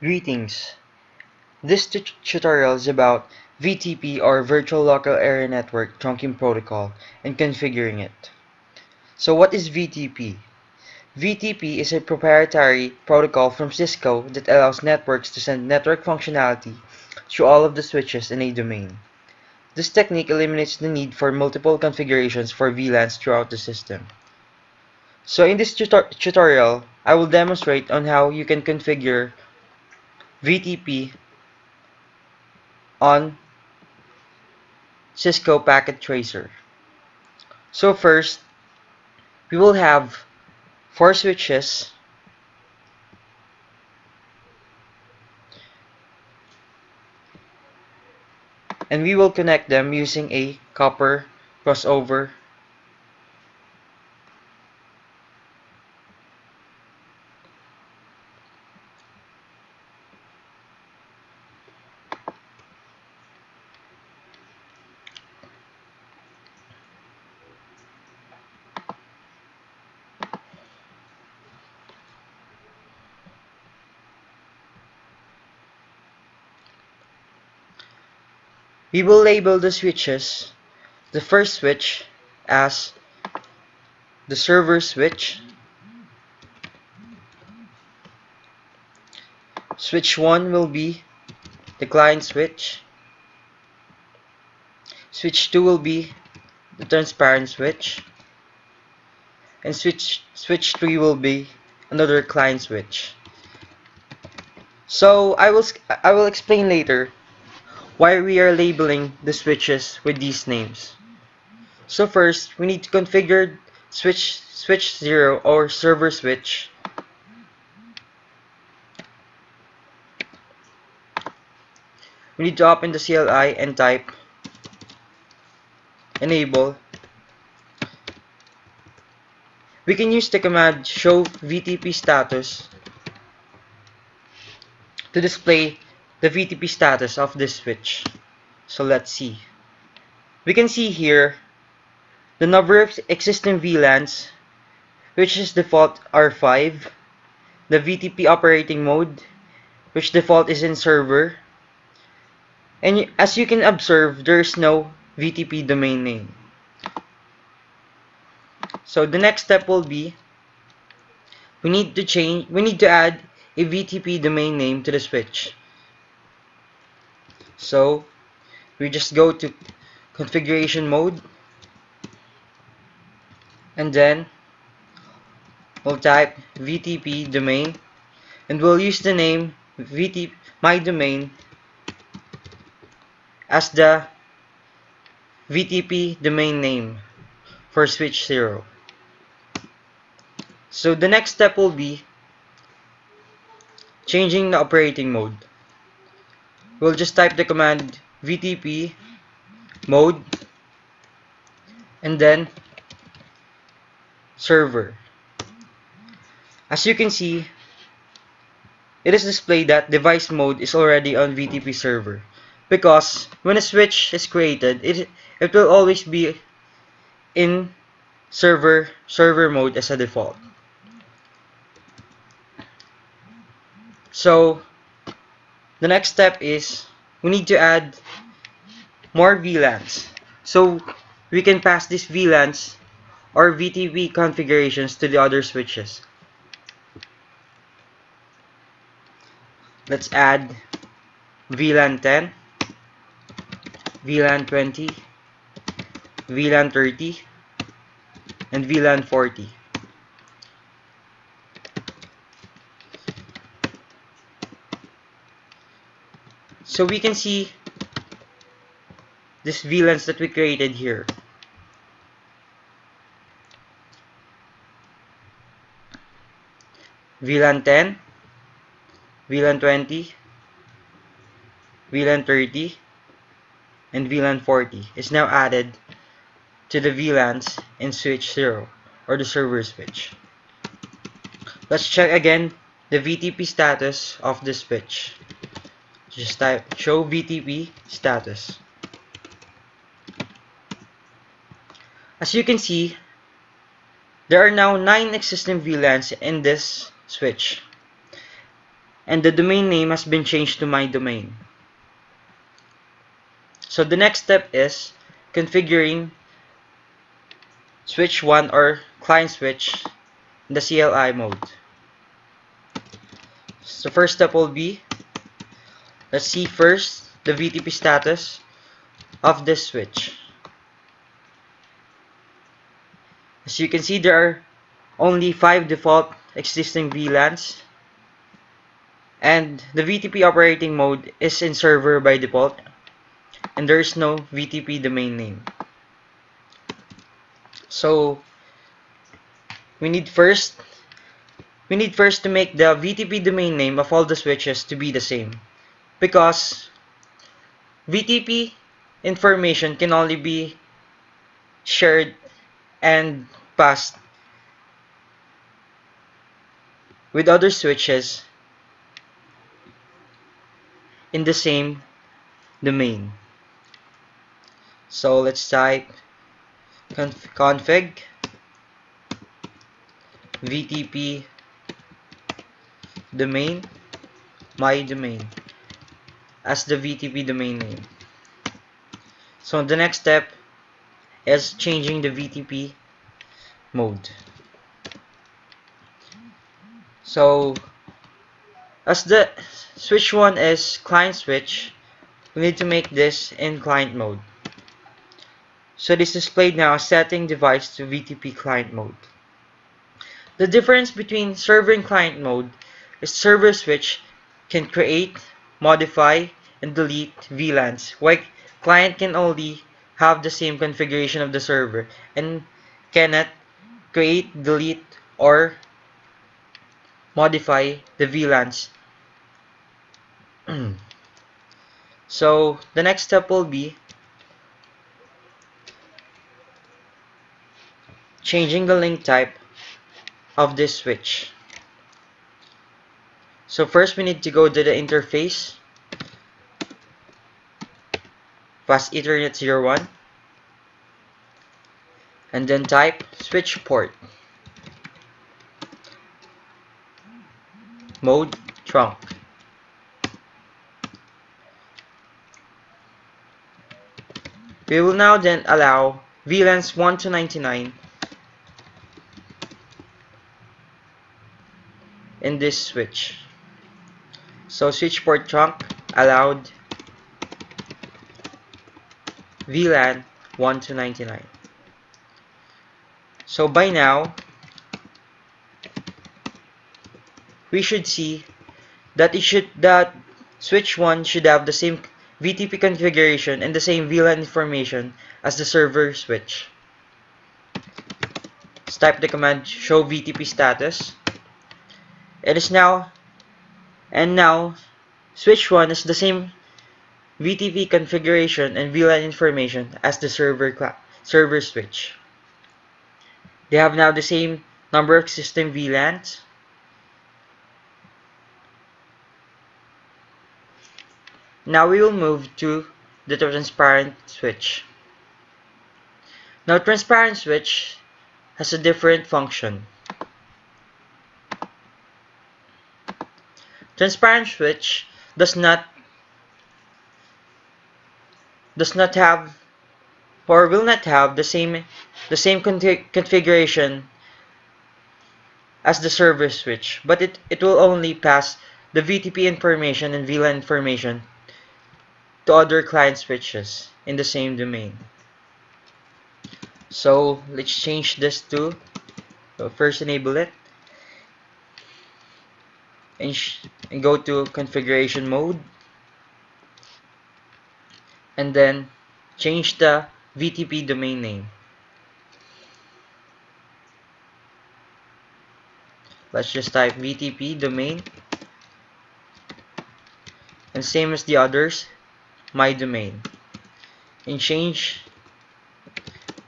Greetings. This tutorial is about VTP or Virtual Local Area Network trunking protocol and configuring it. So what is VTP? VTP is a proprietary protocol from Cisco that allows networks to send network functionality through all of the switches in a domain. This technique eliminates the need for multiple configurations for VLANs throughout the system. So in this tutorial, I will demonstrate on how you can configure VTP on Cisco Packet Tracer. So first, we will have 4 switches and we will connect them using a copper crossover. We will label the switches, the first switch as the server switch, switch 1 will be the client switch, switch 2 will be the transparent switch, and switch 3 will be another client switch. So I will explain later why we are labeling the switches with these names. So first, we need to configure switch 0 or server switch. We need to open the CLI and type enable. We can use the command show VTP status to display the VTP status of this switch. So let's see. We can see here the number of existing VLANs, which is default R5, the VTP operating mode, which default is in server, and as you can observe, there is no VTP domain name. So the next step will be we need to add a VTP domain name to the switch. So we just go to configuration mode and then we'll type VTP domain and we'll use the name VTP my domain as the VTP domain name for switch 0. So the next step will be changing the operating mode. We'll just type the command VTP mode and then server. As you can see, it is displayed that device mode is already on VTP server because when a switch is created, it will always be in server mode as a default. So the next step is we need to add more VLANs. So we can pass these VLANs or VTP configurations to the other switches. Let's add VLAN 10, VLAN 20, VLAN 30, and VLAN 40. So we can see these VLANs that we created here. VLAN 10, VLAN 20, VLAN 30, and VLAN 40 is now added to the VLANs in switch 0 or the server switch. Let's check again the VTP status of the switch. Just type show VTP status. As you can see, there are now 9 existing VLANs in this switch. and the domain name has been changed to my domain. So the next step is configuring switch 1 or client switch in the CLI mode. So first step will be, let's see first the VTP status of this switch. As you can see, there are only 5 default existing VLANs, and the VTP operating mode is in server by default, and there is no VTP domain name. So we need first to make the VTP domain name of all the switches to be the same, because VTP information can only be shared and passed with other switches in the same domain. So let's type config VTP domain my domain as the VTP domain name. So the next step is changing the VTP mode. So as the switch 1 is client switch, we need to make this in client mode. So this is displayed now as setting device to VTP client mode. The difference between server and client mode is server switch can create, modify, and delete VLANs, while client can only have the same configuration of the server and cannot create, delete, or modify the VLANs. So the next step will be changing the link type of this switch. So first we need to go to the interface, fast Ethernet 01, and then type switch port mode trunk. We will now then allow VLANs 1 to 99 in this switch. So switch port trunk allowed VLAN 1 to 99. So by now we should see that switch 1 should have the same VTP configuration and the same VLAN information as the server switch. Let's type the command show VTP status. It is now, and now switch 1 is the same VTP configuration and VLAN information as the server switch. They have now the same number of existing VLANs. Now we will move to the transparent switch. Now transparent switch has a different function. Transparent switch does not have or will not have the same configuration as the server switch, but it will only pass the VTP information and VLAN information to other client switches in the same domain. So let's change this to, first enable it and go to configuration mode, and then change the VTP domain name. Let's just type VTP domain, and same as the others, my domain, and change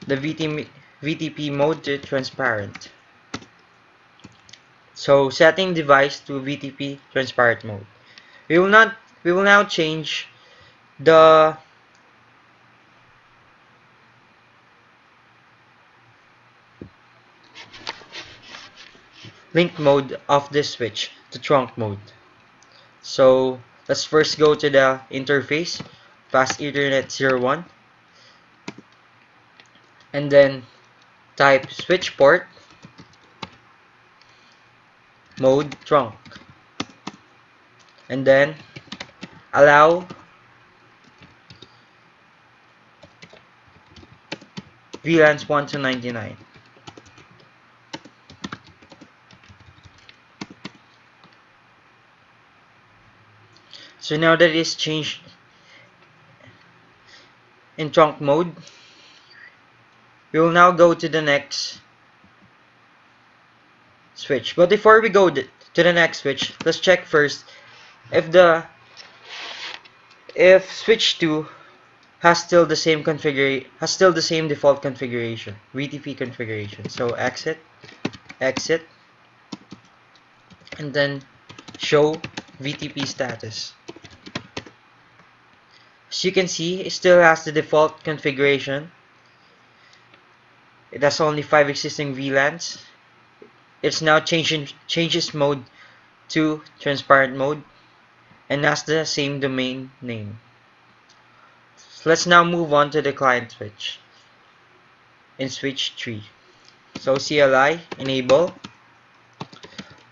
the VTP mode to transparent. So setting device to VTP transparent mode. We will now change the link mode of this switch to trunk mode. So let's first go to the interface, fast Ethernet 01, and then type switch port mode trunk, and then allow VLANs 1 to 99. So now that it's changed in trunk mode, we will now go to the next switch. But before we go to the next switch, let's check first if switch 2 has still the same default configuration, VTP configuration. So exit, exit, and then show VTP status. As you can see, it still has the default configuration. It has only 5 existing VLANs. It's now changes mode to transparent mode and has the same domain name. So let's now move on to the client switch in switch 3. So CLI enable.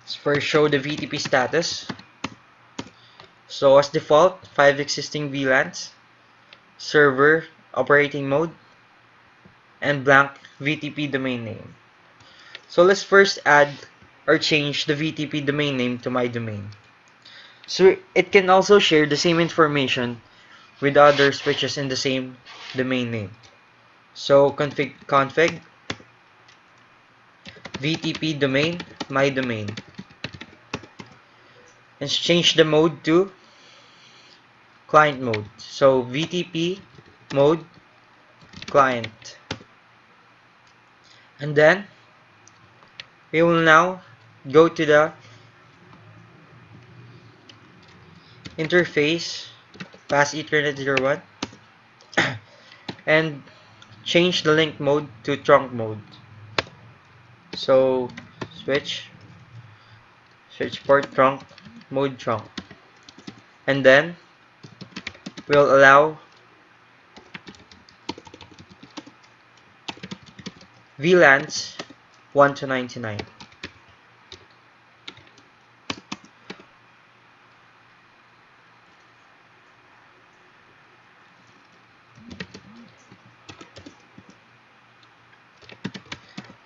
Let's first show the VTP status. So as default, 5 existing VLANs, server operating mode, and blank VTP domain name. So let's first add or change the VTP domain name to my domain. So it can also share the same information with other switches in the same domain name. So config VTP domain my domain, and change the mode to client mode. So VTP mode client, and then we will now go to the interface fast Ethernet 01 and change the link mode to trunk mode. So switch port trunk mode trunk, and then we'll allow VLANs 1 to 99.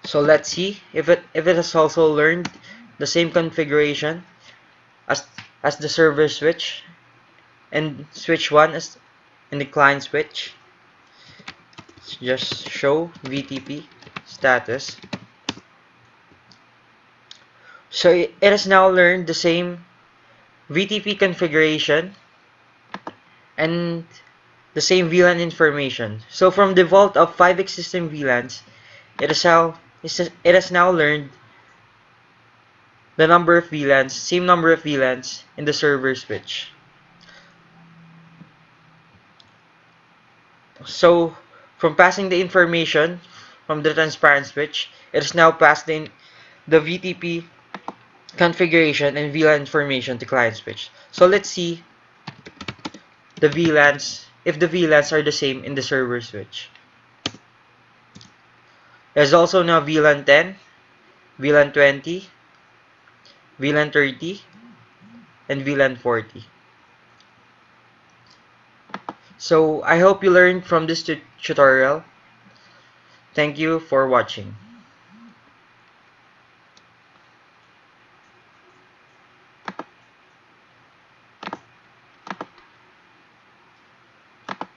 So let's see if it has also learned the same configuration as the server switch and switch 1 as in the client switch. Just show VTP status. So it has now learned the same VTP configuration and the same VLAN information. So from default of 5 existing VLANs, it has now learned the number of VLANs, same number of VLANs in the server switch. So from passing the information from the transparent switch, it has now passed in the VTP configuration and VLAN information to client switch. So let's see the VLANs, if the VLANs are the same in the server switch. There's also now VLAN 10, VLAN 20, VLAN 30, and VLAN 40. So I hope you learned from this tutorial. Thank you for watching.